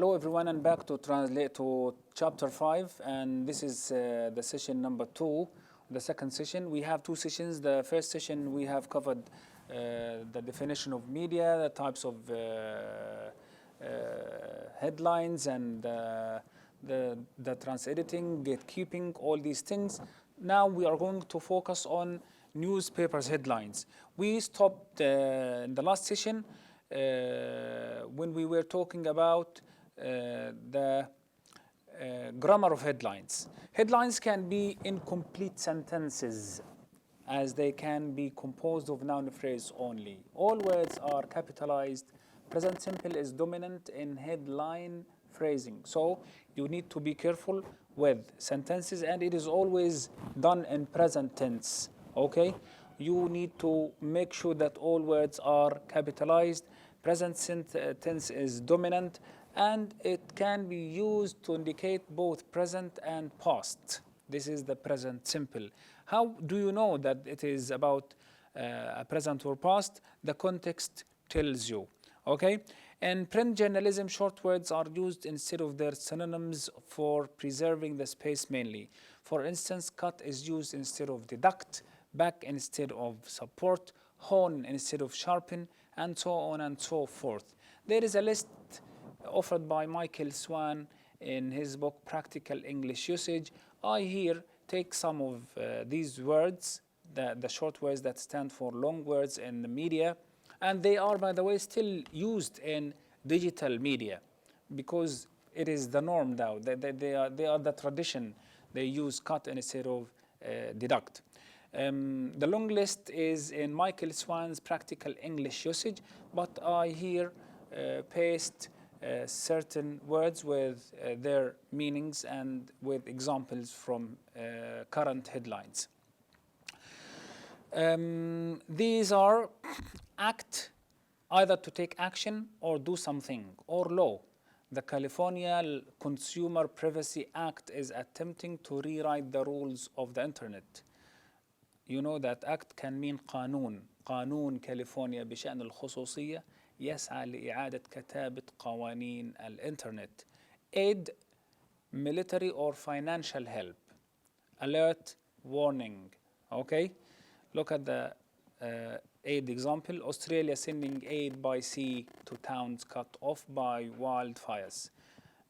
Hello everyone, and back to translate to chapter 5, and this is the session number 2, the second session. We have two sessions. The first session we have covered the definition of media, the types of headlines, and the trans-editing, gatekeeping, all these things. Now we are going to focus on newspapers headlines. We stopped in the last session when we were talking about the grammar of headlines. Headlines can be incomplete sentences, as they can be composed of noun phrase only. All words are capitalized. Present simple is dominant in headline phrasing. So you need to be careful with sentences, and it is always done in present tense. Okay? You need to make sure that all words are capitalized. Present tense is dominant, and it can be used to indicate both present and past. This is the present simple. How do you know that it is about a present or past? The context tells you. Okay? In print journalism, short words are used instead of their synonyms for preserving the space mainly. For instance, cut is used instead of deduct, back instead of support, hone instead of sharpen, and so on and so forth. There is a list offered by Michael Swan in his book Practical English Usage. I here take some of these words, the short words that stand for long words in the media, and they are, by the way, still used in digital media because it is the norm now. They are the tradition. They use cut instead of deduct. The long list is in Michael Swan's Practical English Usage, but I here paste certain words with their meanings and with examples from current headlines. These are act, either to take action or do something, or law. The California Consumer Privacy Act is attempting to rewrite the rules of the internet. You know that act can mean قانون. قانون كاليفورنيا بشأن الخصوصية يسعى لإعادة كتابة قوانين الإنترنت. Aid, military or financial help. Alert, warning. Okay? Look at the aid example. Australia sending aid by sea to towns cut off by wildfires.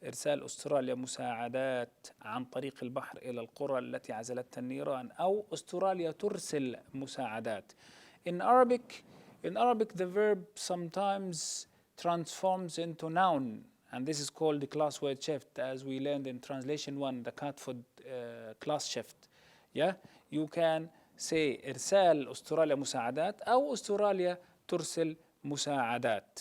إرسال أستراليا مساعدات عن طريق البحر إلى القرى التي عزلتها النيران، أو أستراليا ترسل مساعدات. In Arabic, the verb sometimes transforms into noun, and this is called the class word shift, as we learned in translation 1, the Catford class shift. Yeah, you can say إرسال أستراليا مساعدات أو أستراليا ترسل مساعدات.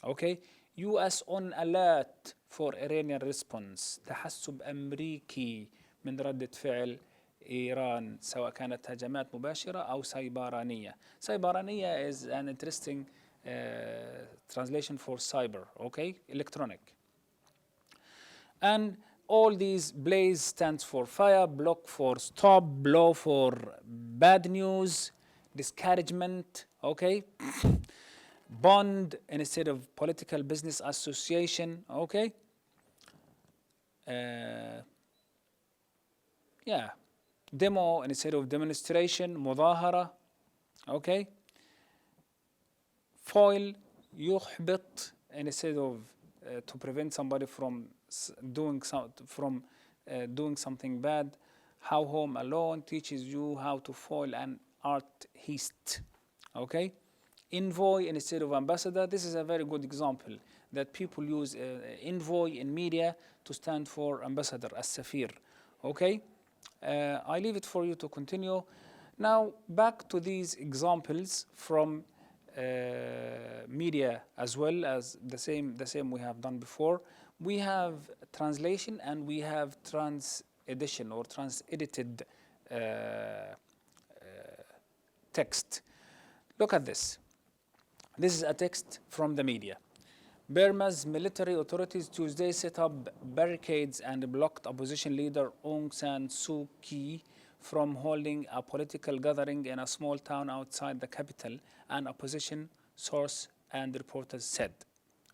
Okay, US on alert for Iranian response. تحسب أمريكي من ردة فعل إيران سواء كانت هجمات مباشرة أو سيبرانية. سيبرانية is an interesting translation for cyber, okay, electronic. And all these, blaze stands for fire, block for stop, blow for bad news, discouragement, okay. Bond instead of political business association, okay. Yeah, demo instead of demonstration, مظاهرة, okay. Foil, يحبط instead of to prevent somebody from doing something bad. How Home Alone teaches you how to foil an art heist, okay. Envoy instead of ambassador. This is a very good example that people use envoy in media to stand for ambassador, as Safir. Okay, I leave it for you to continue. Now back to these examples from media as well as the same we have done before. We have translation and we have trans-edition or trans-edited text. Look at this. This is a text from the media. Burma's military authorities Tuesday set up barricades and blocked opposition leader Aung San Suu Kyi from holding a political gathering in a small town outside the capital, an opposition source and reporters said.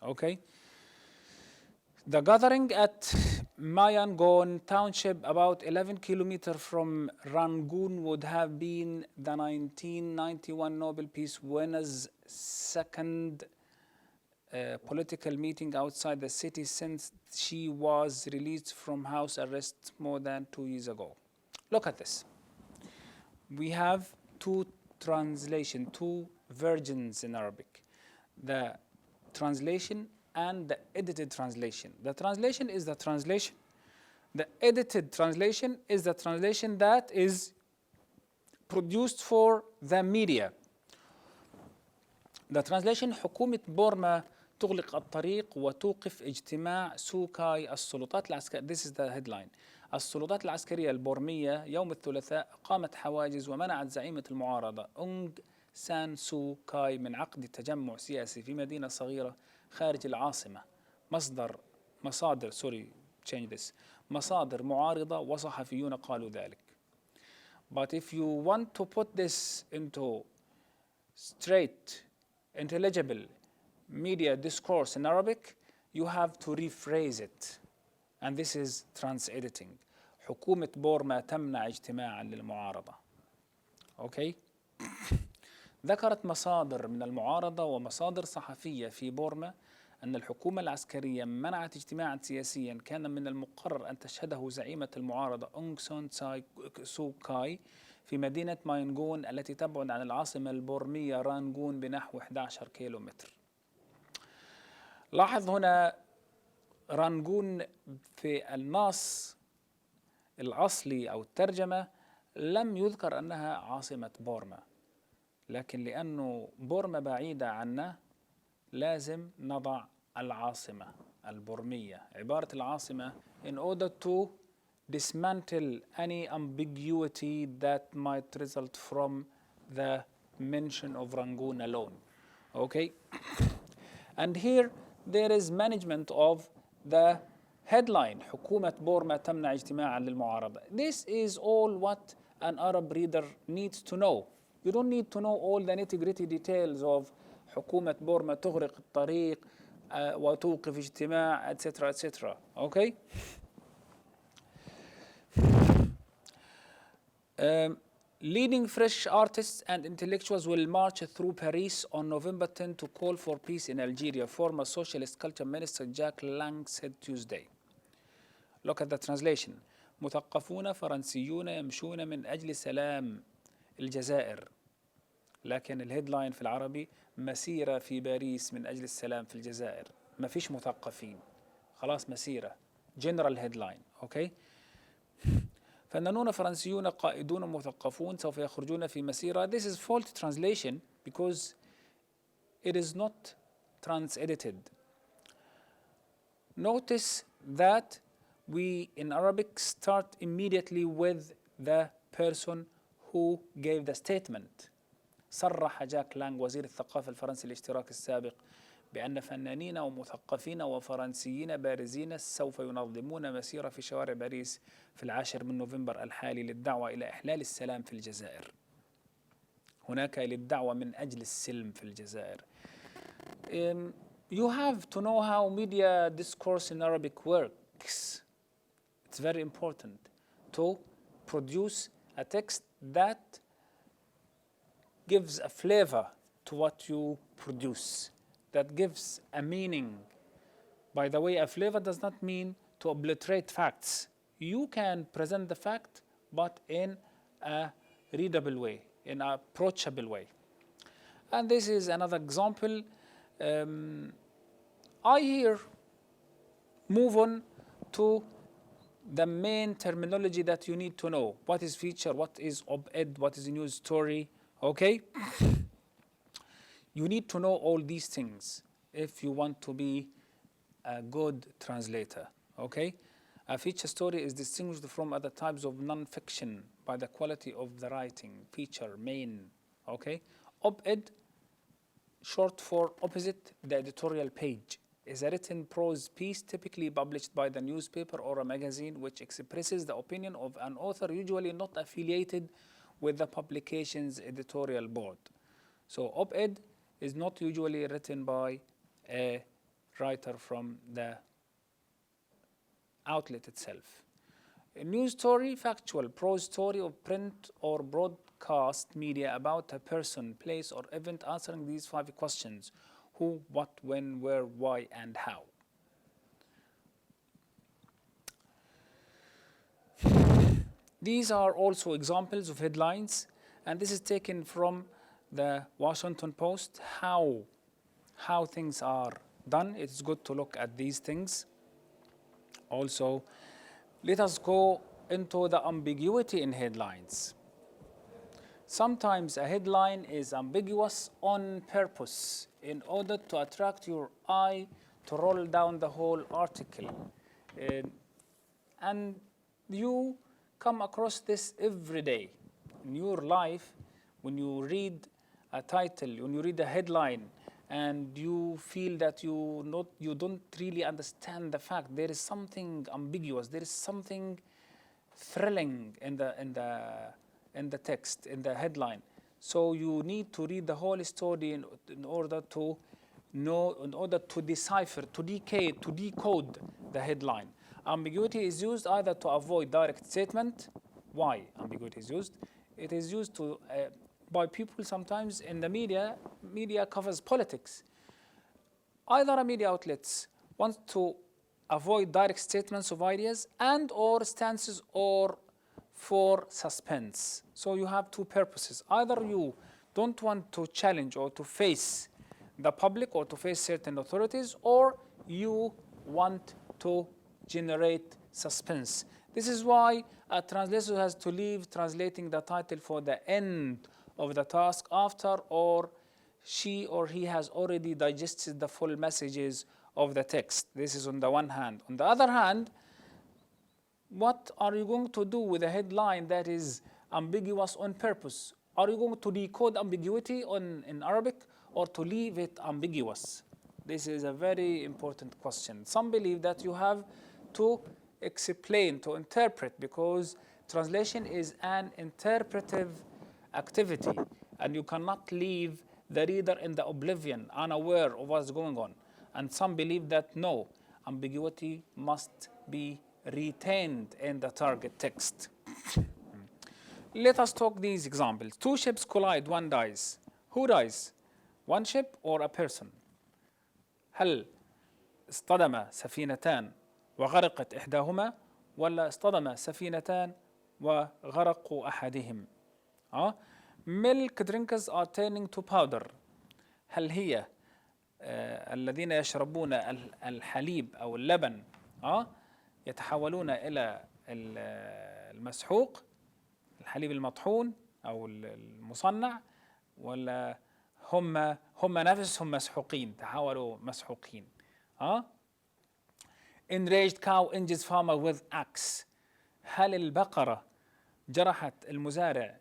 Okay? The gathering at Mayangon Township, about 11 kilometers from Rangoon, would have been the 1991 Nobel Peace winner's second political meeting outside the city since she was released from house arrest more than 2 years ago. Look at this. We have two versions in Arabic. The translation and the edited translation. The translation is the translation. The edited translation is the translation that is produced for the media. The translation: حكومة بورما تغلق الطريق وتوقف اجتماع سوكاي السلطات العسكرية. This is the headline. السلطات العسكرية البورمية يوم الثلاثاء قامت حواجز ومنعت زعيمة المعارضة أونغ سان سو كاي من عقد تجمع سياسي في مدينة صغيرة خارج العاصمة. مصادر معارضة وصحفيون قالوا ذلك. But if you want to put this into straight, intelligible media discourse in Arabic, you have to rephrase it. And this is trans-editing. حكومة بورما تمنع اجتماعا للمعارضة. Okay? ذكرت مصادر من المعارضة ومصادر صحفية في بورما أن الحكومة العسكرية منعت اجتماعا سياسيا كان من المقرر أن تشهده زعيمة المعارضة أونغ سان سو كاي في مدينة ماينغون التي تبعد عن العاصمة البورمية رانغون بنحو 11 كيلومتر. لاحظ هنا رانغون في النص الأصلي أو الترجمة لم يذكر أنها عاصمة بورما، لكن لأنه بورما بعيدة عنا لازم نضع العاصمة البورمية. عبارة العاصمة in order to dismantle any ambiguity that might result from the mention of Rangoon alone. Okay? And here there is management of the headline حكومة بورما تمنع اجتماعا للمعارضة. This is all what an Arab reader needs to know. You don't need to know all the nitty-gritty details of حكومة بورما تغلق الطريق وتوقف اجتماع etc. etc. Okay? Leading French artists and intellectuals will march through Paris on November 10 to call for peace in Algeria, former Socialist Culture Minister Jack Lang said Tuesday. Look at the translation. مثقفون فرنسيون يمشون من أجل سلام الجزائر. لكن الهيدلاين في العربي مسيرة في باريس من أجل السلام في الجزائر. ما فيش مثقفين. خلاص مسيرة. General headline. Okay? فنانون فرنسيون قائدون مثقفون سوف يخرجون في مسيرة. This is faulty translation because it is not trans-edited. Notice that we in Arabic start immediately with the person who gave the statement. صرح جاك لانغ وزير الثقافة الفرنسي الاشتراكي السابق بأن فنانين ومثقفين وفرنسيين بارزين سوف ينظمون مسيرة في شوارع باريس في 10 من نوفمبر الحالي للدعوة إلى إحلال السلام في الجزائر. هناك للدعوة من أجل السلم في الجزائر. You have to know how media discourse in Arabic works. It's very important to produce a text that gives a flavor to what you produce, that gives a meaning. By the way, a flavor does not mean to obliterate facts. You can present the fact, but in a readable way, in an approachable way. And this is another example. I here move on to the main terminology that you need to know. What is feature, what is op-ed, what is a news story, okay? You need to know all these things if you want to be a good translator, okay? A feature story is distinguished from other types of non-fiction by the quality of the writing, feature, main, okay? Op-ed, short for opposite the editorial page, is a written prose piece typically published by the newspaper or a magazine which expresses the opinion of an author usually not affiliated with the publication's editorial board. So op-ed is not usually written by a writer from the outlet itself. A news story, factual prose story of print or broadcast media about a person, place, or event, answering these 5 questions: who, what, when, where, why, and how. These are also examples of headlines, and this is taken from the Washington Post, how things are done. It's good to look at these things. Also, let us go into the ambiguity in headlines. Sometimes a headline is ambiguous on purpose in order to attract your eye to roll down the whole article. And you come across this every day in your life when you read a title, when you read a headline, and you feel that you don't really understand the fact. There is something ambiguous. There is something thrilling in the text, in the headline. So you need to read the whole story in order to know, in order to decipher, to decode the headline. Ambiguity is used either to avoid direct statement. Why ambiguity is used? It is used to by people sometimes in the media. Media covers politics. Either a media outlets want to avoid direct statements of ideas and or stances or for suspense. So you have 2 purposes. Either you don't want to challenge or to face the public or to face certain authorities, or you want to generate suspense. This is why a translator has to leave translating the title for the end of the task after or she or he has already digested the full messages of the text. This is on the one hand. On the other hand, what are you going to do with a headline that is ambiguous on purpose? Are you going to decode ambiguity in Arabic or to leave it ambiguous? This is a very important question. Some believe that you have to explain, to interpret, because translation is an interpretive activity, and you cannot leave the reader in the oblivion, unaware of what's going on. And some believe that no, ambiguity must be retained in the target text. Let us talk these examples. 2 ships collide, 1 dies. Who dies? 1 ship or a person? هل اصطدم سفينتان وغرقت إحداهما ولا اصطدم سفينتان وغرقوا أحدهم؟ Milk drinkers are turning to powder. هل هي الذين يشربون الحليب أو اللبن يتحولون إلى المسحوق، الحليب المطحون أو المصنع، ولا هم نفسهم مسحوقين، تحولوا مسحوقين؟ Enraged cow injures farmer with axe. هل البقرة جرحت المزارع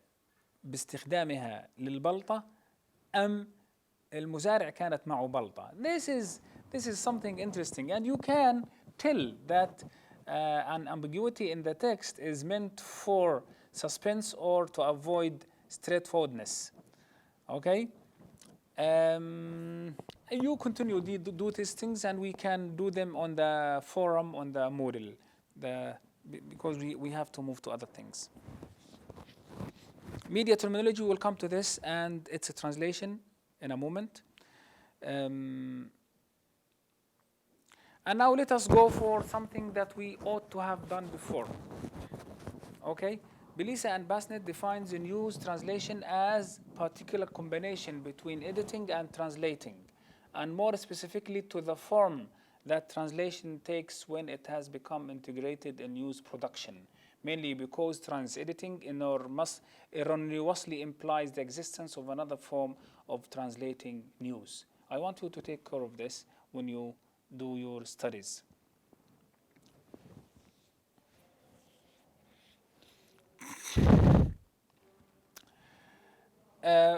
باستخدامها للبلطة أم المزارع كانت معه بلطة؟ This is something interesting, and you can tell that an ambiguity in the text is meant for suspense or to avoid straightforwardness. Okay? You continue to do these things, and we can do them on the forum, on the model, because we have to move to other things. Media terminology, will come to this, and it's a translation in a moment. And now let us go for something that we ought to have done before. Okay? Belisa and Basnet defines the news translation as particular combination between editing and translating, and more specifically to the form that translation takes when it has become integrated in news production, mainly because trans-editing erroneously implies the existence of another form of translating news. I want you to take care of this when you do your studies.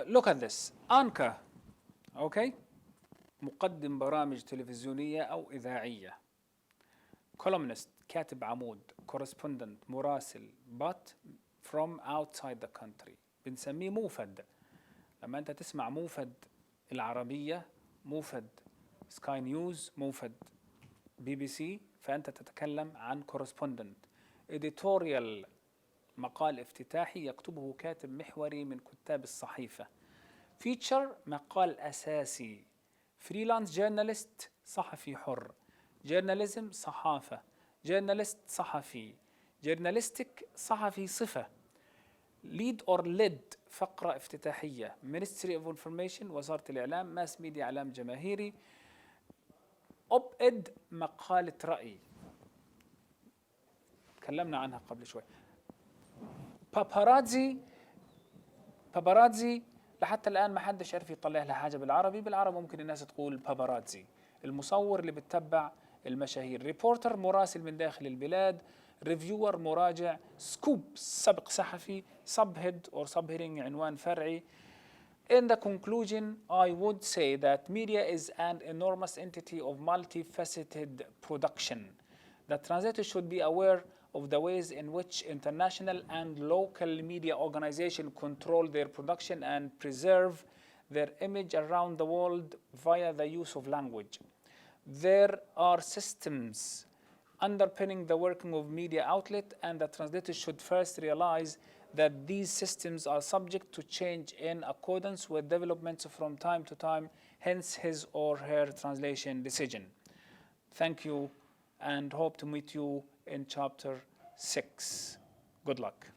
Look at this. Anchor, okay? مقدم برامج تلفزيونية أو إذاعية. Columnist, كاتب عمود. Correspondent, مراسل. But from outside the country. بنسميه موفد. لما أنت تسمع موفد العربية، موفد سكاي نيوز، موفد BBC، فأنت تتكلم عن correspondent. editorial مقال افتتاحي يكتبه كاتب محوري من كتاب الصحيفة. feature مقال أساسي. freelance journalist صحفي حر. journalism صحافة. journalist صحفي. journalistic صحفي صفة. lead or led فقرة افتتاحية. ministry of information وزارة الإعلام. mass media إعلام جماهيري. op-ed مقالة رأي تكلمنا عنها قبل شوي. باباراتزي لحتى الآن ما حدش عرف يطلع لها حاجة بالعربي. بالعربي ممكن الناس تقول باباراتزي، المصور اللي بتتبع المشاهير. ريبورتر مراسل من داخل البلاد. ريفيور مراجع. سكوب سبق صحفي. سب هيد or sub heading عنوان فرعي. In the conclusion, I would say that media is an enormous entity of multifaceted production. The translator should be aware of the ways in which international and local media organizations control their production and preserve their image around the world via the use of language. There are systems underpinning the working of media outlet, and the translator should first realize that these systems are subject to change in accordance with developments from time to time, hence his or her translation decision. Thank you and hope to meet you in chapter 6. Good luck.